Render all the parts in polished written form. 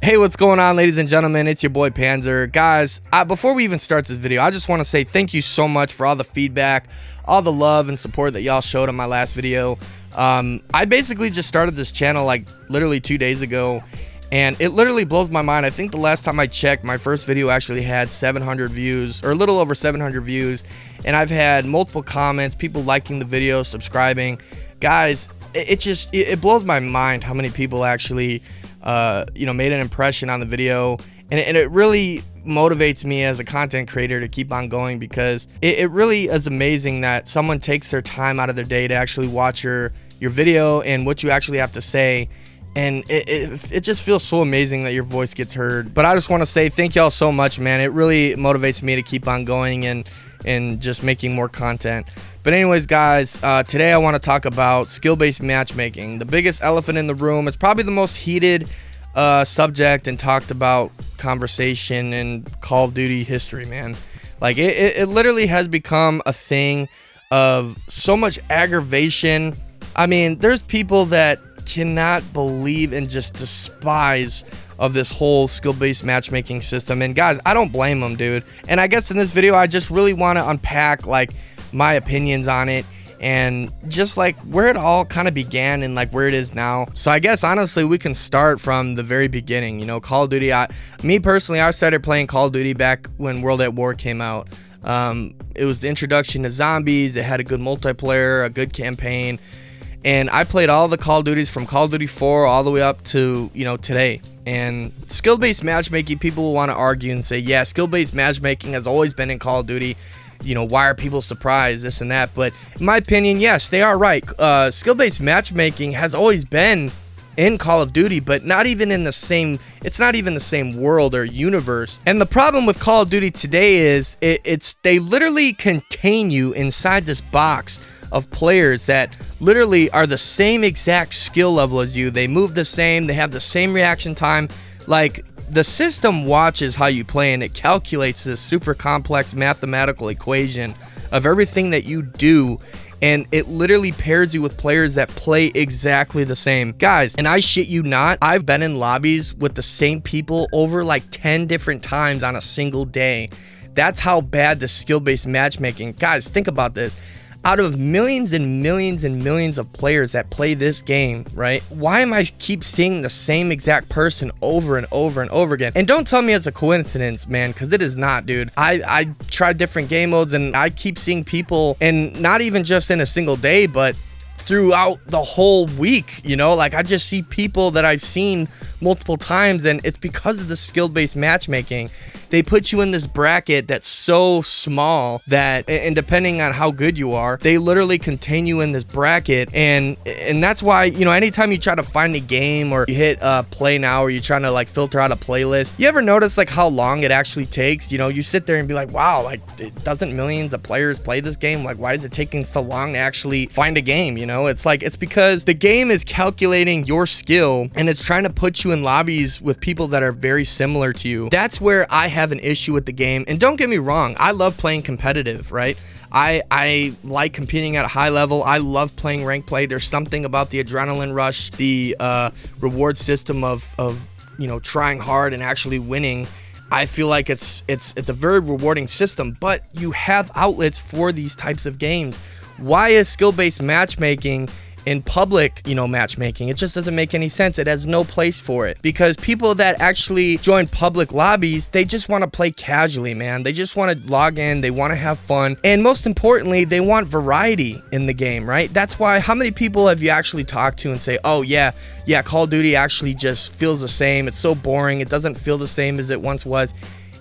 Hey, what's going on, ladies and gentlemen? It's your boy Panzer. Guys, before we even start this video, I just want to say thank you so much for all the feedback, all the love and support that y'all showed on my last video. I basically just started this channel like literally 2 days ago, and it literally blows my mind. I think the last time I checked, my first video actually had 700 views, or a little over 700 views, and I've had multiple comments, people liking the video, subscribing. Guys, it blows my mind how many people actually made an impression on the video, and it really motivates me as a content creator to keep on going, because it really is amazing that someone takes their time out of their day to actually watch your video and what you actually have to say, and it just feels so amazing that your voice gets heard. But I just want to say thank y'all so much, man. It really motivates me to keep on going and just making more content. But anyways, guys, today I want to talk about skill-based matchmaking, the biggest elephant in the room. It's probably the most heated subject and talked about conversation in Call of Duty history, man. Like, it literally has become a thing of so much aggravation. I mean, there's people that cannot believe and just despise of this whole skill-based matchmaking system, and guys, I don't blame them, dude. And I guess in this video I just really want to unpack like my opinions on it, and just like where it all kind of began and like where it is now. So I guess honestly we can start from the very beginning. You know, Call of Duty, me personally, I started playing Call of Duty back when World at War came out. It was the introduction to zombies. It had a good multiplayer, a good campaign, and I played all the Call of Duties from Call of Duty 4 all the way up to, you know, today. And skill-based matchmaking, people will want to argue and say, yeah, skill-based matchmaking has always been in Call of Duty. You know, why are people surprised, this and that? But in my opinion, yes, they are right. Skill-based matchmaking has always been in Call of Duty, but not even in the same, it's not even the same world or universe. And the problem with Call of Duty today is they literally contain you inside this box of players that literally are the same exact skill level as you. They move the same, they have the same reaction time. Like, the system watches how you play, and it calculates this super complex mathematical equation of everything that you do, and it literally pairs you with players that play exactly the same. Guys, and I shit you not, I've been in lobbies with the same people over like 10 different times on a single day. That's how bad the skill-based matchmaking. Guys, think about this. Out of millions and millions and millions of players that play this game, right? Why am I keep seeing the same exact person over and over and over again? And don't tell me it's a coincidence, man, because it is not, dude. I tried different game modes, and I keep seeing people, and not even just in a single day, but throughout the whole week, you know? Like, I just see people that I've seen multiple times, and it's because of the skill-based matchmaking. They put you in this bracket that's so small that, and depending on how good you are, they literally contain you in this bracket, and that's why, you know, anytime you try to find a game, or you hit play now, or you're trying to like filter out a playlist, you ever notice like how long it actually takes? You know, you sit there and be like, wow, like, doesn't millions of players play this game? Like, why is it taking so long to actually find a game? You know, it's like, it's because the game is calculating your skill, and it's trying to put you in lobbies with people that are very similar to you. That's where I have an issue with the game. And don't get me wrong, I love playing competitive, right? I like competing at a high level. I love playing rank play. There's something about the adrenaline rush, the reward system of you know, trying hard and actually winning. I feel like it's a very rewarding system, but you have outlets for these types of games. Why is skill-based matchmaking in public, you know, matchmaking? It just doesn't make any sense. It has no place for it, because people that actually join public lobbies, they just want to play casually, man. They just want to log in, they want to have fun, and most importantly, they want variety in the game, right? That's why, how many people have you actually talked to and say, oh yeah, Call of Duty actually just feels the same, it's so boring, it doesn't feel the same as it once was?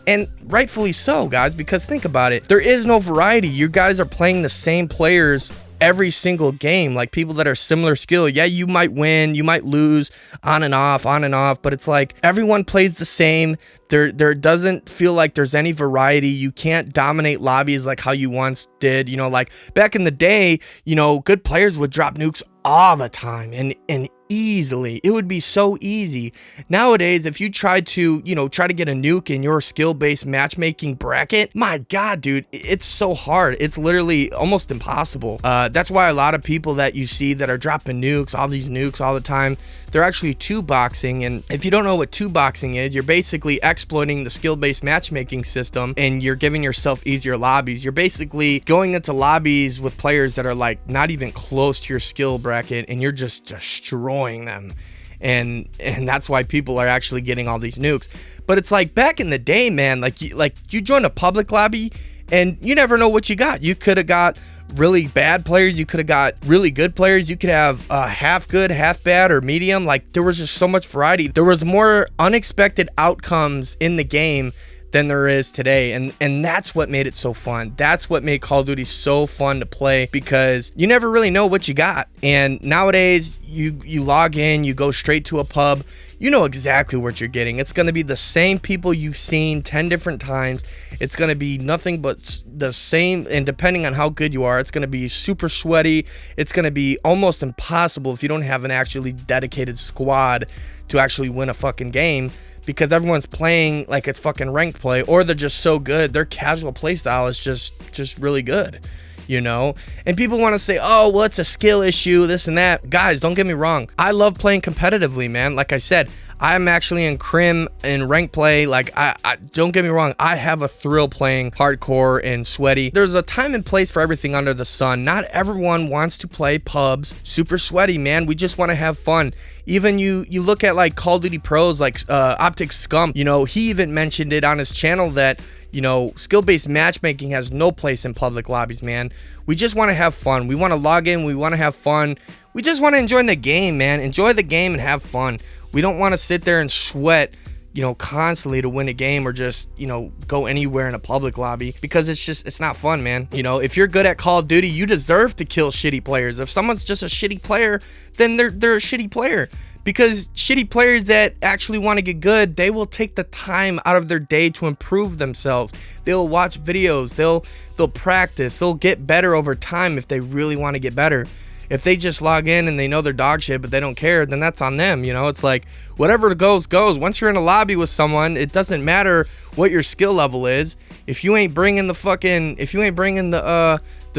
And rightfully so, guys, because think about it, there is no variety. You guys are playing the same players every single game, like people that are similar skill. Yeah, you might win, you might lose, on and off, but it's like everyone plays the same. There doesn't feel like there's any variety. You can't dominate lobbies like how you once did. You know, like back in the day, you know, good players would drop nukes all the time, and easily. It would be so easy. Nowadays, if you try to, try to get a nuke in your skill-based matchmaking bracket, my God, dude, it's so hard. It's literally almost impossible. That's why a lot of people that you see that are dropping nukes, all these nukes all the time, they're actually two boxing. And if you don't know what two boxing is, you're basically exploiting the skill-based matchmaking system, and you're giving yourself easier lobbies. You're basically going into lobbies with players that are like not even close to your skill bracket, and you're just destroying them. And that's why people are actually getting all these nukes. But it's like back in the day, man, like you joined a public lobby and you never know what you got. You could have got really bad players, you could have got really good players, you could have half good, half bad, or medium. Like there was just so much variety. There was more unexpected outcomes in the game than there is today, and that's what made it so fun. That's what made Call of Duty so fun to play, because you never really know what you got. And nowadays you log in, you go straight to a pub, you know exactly what you're getting. It's going to be the same people you've seen 10 different times. It's going to be nothing but the same, and depending on how good you are, it's going to be super sweaty. It's going to be almost impossible if you don't have an actually dedicated squad to actually win a fucking game, because everyone's playing like it's fucking ranked play, or they're just so good, their casual play style is just really good, you know. And people want to say, oh well, it's a skill issue, this and that. Guys, don't get me wrong, I love playing competitively, man. Like I said, I'm actually in crim and rank play. Like I don't get me wrong, I have a thrill playing hardcore and sweaty. There's a time and place for everything under the sun. Not everyone wants to play pubs super sweaty, man. We just want to have fun. Even you look at like Call of Duty pros like Optic Scum, you know, he even mentioned it on his channel that, you know, skill-based matchmaking has no place in public lobbies, man. We just want to have fun. We want to log in, we want to have fun. We just want to enjoy the game, man. Enjoy the game and have fun. We don't want to sit there and sweat, you know, constantly to win a game, or just, you know, go anywhere in a public lobby, because it's not fun, man. You know, if you're good at Call of Duty, you deserve to kill shitty players. If someone's just a shitty player, then they're a shitty player. Because shitty players that actually want to get good, they will take the time out of their day to improve themselves. They'll watch videos, they'll practice, they'll get better over time if they really want to get better. If they just log in and they know they're dog shit but they don't care, then that's on them, you know. It's like whatever goes. Once you're in a lobby with someone, it doesn't matter what your skill level is. If you ain't bringing the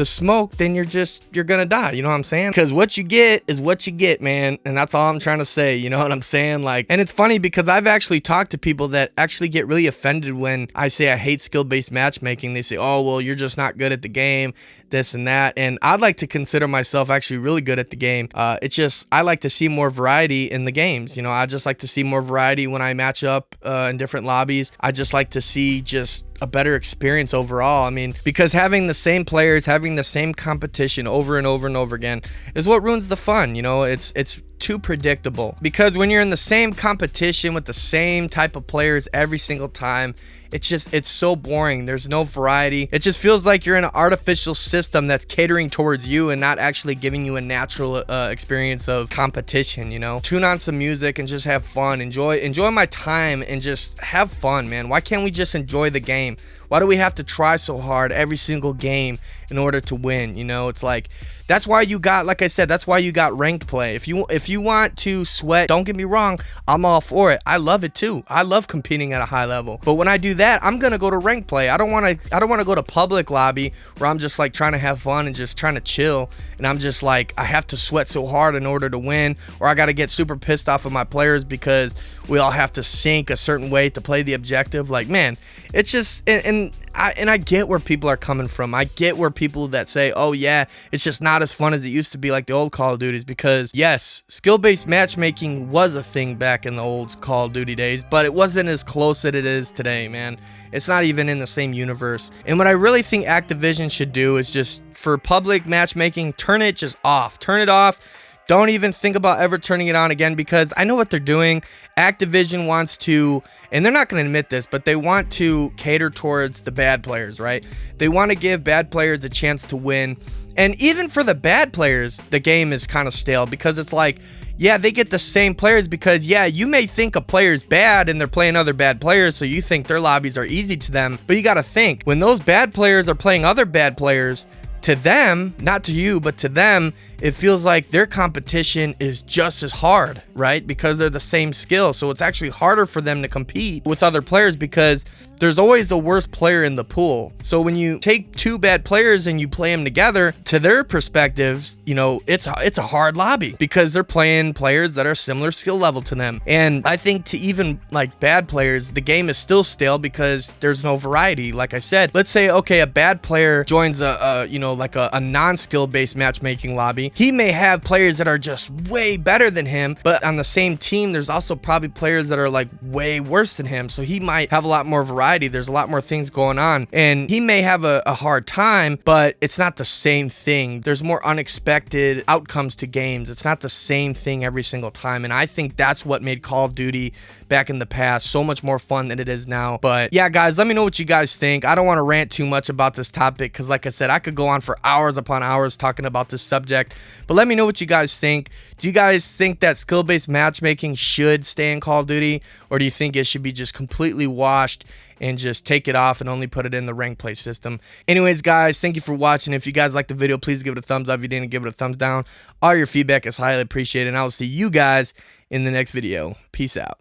smoke, then you're gonna die, you know what I'm saying? Because what you get is what you get, man, and that's all I'm trying to say, you know what I'm saying? Like, and it's funny because I've actually talked to people that actually get really offended when I say I hate skill-based matchmaking. They say, oh well, you're just not good at the game, this and that. And I'd like to consider myself actually really good at the game. It's just I like to see more variety in the games, you know. I just like to see more variety when I match up in different lobbies. I just like to see just a better experience overall. I mean, because having the same players, having the same competition over and over and over again is what ruins the fun, you know. It's too predictable, because when you're in the same competition with the same type of players every single time, it's so boring. There's no variety. It just feels like you're in an artificial system that's catering towards you and not actually giving you a natural experience of competition, you know. Tune on some music and just have fun. Enjoy my time and just have fun, man. Why can't we just enjoy the game? Why do we have to try so hard every single game in order to win? You know, it's like, that's why you got, like I said, that's why you got ranked play. If you want to sweat, don't get me wrong, I'm all for it. I love it too. I love competing at a high level. But when I do that, I'm gonna go to ranked play. I don't want to go to public lobby where I'm just like trying to have fun and just trying to chill, and I'm just like, I have to sweat so hard in order to win, or I got to get super pissed off of my players because we all have to sync a certain way to play the objective. Like, man, it's just, and I get where people are coming from. I get where people that say, oh yeah, it's just not as fun as it used to be like the old Call of Duties, because yes, skill-based matchmaking was a thing back in the old Call of Duty days, but it wasn't as close as it is today, man. It's not even in the same universe. And what I really think Activision should do is just, for public matchmaking, turn it just off. Turn it off. Don't even think about ever turning it on again, because I know what they're doing. Activision wants to, and they're not going to admit this, but they want to cater towards the bad players, right? They want to give bad players a chance to win. And even for the bad players, the game is kind of stale, because it's like, yeah, they get the same players, because yeah, you may think a player's bad and they're playing other bad players, so you think their lobbies are easy to them. But you got to think, when those bad players are playing other bad players, to them, not to you, but to them, it feels like their competition is just as hard, right? Because they're the same skill. So it's actually harder for them to compete with other players because there's always the worst player in the pool. So when you take two bad players and you play them together, to their perspectives, you know, it's a hard lobby because they're playing players that are similar skill level to them. And I think to even like bad players, the game is still stale because there's no variety. Like I said, let's say, okay, a bad player joins a non-skill based matchmaking lobby. He may have players that are just way better than him, but on the same team, there's also probably players that are like way worse than him. So he might have a lot more variety. There's a lot more things going on, and he may have a hard time, but it's not the same thing. There's more unexpected outcomes to games. It's not the same thing every single time. And I think that's what made Call of Duty back in the past so much more fun than it is now. But yeah, guys, let me know what you guys think. I don't want to rant too much about this topic because, like I said, I could go on for hours upon hours talking about this subject. But let me know what you guys think. Do you guys think that skill-based matchmaking should stay in Call of Duty, or do you think it should be just completely washed and just take it off and only put it in the ranked play system? Anyways, guys, thank you for watching. If you guys liked the video, please give it a thumbs up. If you didn't, give it a thumbs down. All your feedback is highly appreciated, and I will see you guys in the next video. Peace out.